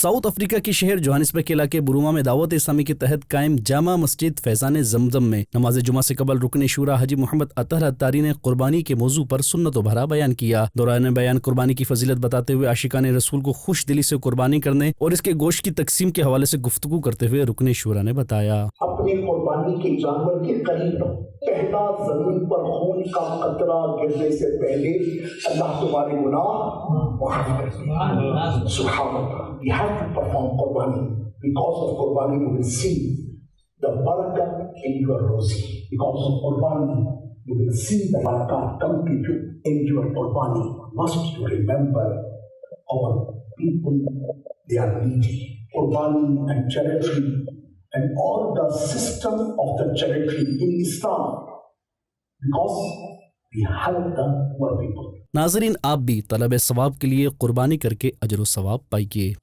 South Africa के शहर Johannesburg के इलाके बुरुमा में दावत इस्लामी के तहत कायम जामा मस्जिद फैजान जमजम में नमाज जुमा से कबल रुकन शूरा हाजी मोहम्मद अतहर अत्तारी ने कुर्बानी के मौजू पर सुन्नत भरा बयान किया। दौरान बयान कुर्बानी की फजीलत बताते हुए आशिकाने रसूल को खुश दिली से कुर्बानी करने और इसके गोश्त की तकसीम के हवाले से गुफ्तगू करते हुए रुकन शूरा ने बताया, अपने कुर्बानी के जानवर के करीब पहला जमीन पर खून का कतरा गिरने से पहले अल्लाह तुम्हारे गुनाह माफ कर दे। सुभान अल्लाह। We have to perform qurbani. Because of qurbani you will see the barakah in your rozi. Because of qurbani you will see the barakah come to you in your qurbani. Must you remember our people, they are needy. Qurbani and charity and all the system of the charity in Islam, because we help the poor people. नाज़रीन, आप भी तलब सवाब के लिए कुर्बानी करके अजर व सवाब पाइए।